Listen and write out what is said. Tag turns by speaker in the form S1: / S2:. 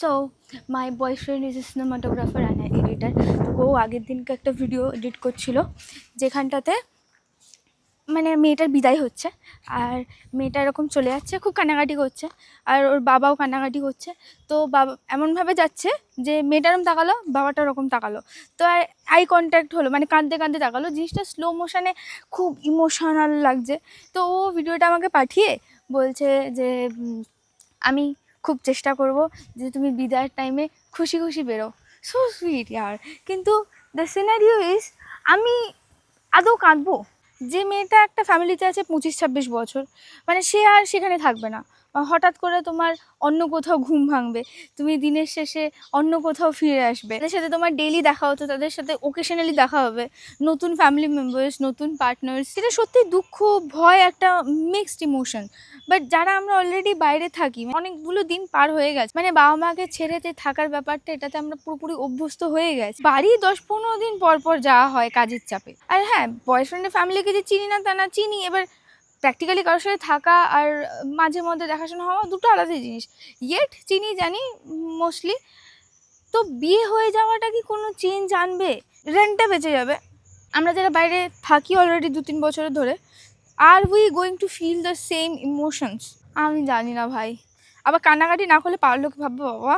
S1: So my boyfriend is a cinematographer and editor. তো ও আগের দিনকে একটা ভিডিও এডিট করছিল যেখানটাতে মানে মেয়েটার বিদায় হচ্ছে, আর মেয়েটা এরকম চলে যাচ্ছে, খুব কান্নাকাটি করছে, আর ওর বাবাও কান্নাকাটি করছে। তো বাবা এমনভাবে যাচ্ছে যে মেয়েটা এরকম তাকালো, বাবাটা ওরকম তাকালো, তো আই কন্ট্যাক্ট হলো, মানে কাঁদতে কাঁদতে তাকালো। জিনিসটা স্লো মোশনে খুব ইমোশনাল লাগছে। তো ও ভিডিওটা আমাকে পাঠিয়ে বলছে যে আমি খুব চেষ্টা করব যে তুমি বিদায়ের টাইমে খুশি খুশি বেরো। সো সুইট ইয়ার। কিন্তু দ্য সিনারিও ইজ, আমি আদৌ কাঁদবো? যে মেয়েটা একটা ফ্যামিলিতে আছে 25-26 বছর, মানে সে আর সেখানে থাকবে না। হঠাৎ করে তোমার অন্য কোথাও ঘুম ভাঙবে, তুমি দিনের শেষে অন্য কোথাও ফিরে আসবে, তাদের সাথে তোমার ডেইলি দেখা হতো, তাদের সাথে ওকেশনালি দেখা হবে, নতুন ফ্যামিলি মেম্বার্স, নতুন পার্টনার্স। এটা সত্যি দুঃখ, ভয়, একটা মিক্সড ইমোশন। বাট যারা আমরা অলরেডি বাইরে থাকি, অনেকগুলো দিন পার হয়ে গেছে, মানে বাবা মাকে ছেড়েতে থাকার ব্যাপারটা, এটাতে আমরা পুরোপুরি অভ্যস্ত হয়ে গেছি। বাড়ি 10-15 দিন পর পর যাওয়া হয় কাজের চাপে। আর হ্যাঁ, বয়ফ্রেন্ডের ফ্যামিলিকে যে চিনি না তা না, চিনি। এবার প্র্যাকটিক্যালি কারোর সাথে থাকা আর মাঝে মধ্যে দেখাশোনা হওয়া দুটো আলাদা জিনিস। ইয়েট চিনি, জানি মোস্টলি। তো বিয়ে হয়ে যাওয়াটা কি কোনো চেঞ্জ আনবে? রেন্টটা বেঁচে যাবে। আমরা যারা বাইরে থাকি অলরেডি 2-3 বছর ধরে, আর we going to feel the same emotions? আমি জানি না ভাই। আবার কান্নাকাটি না করলে পাড়ার লোক ভাববে বাবা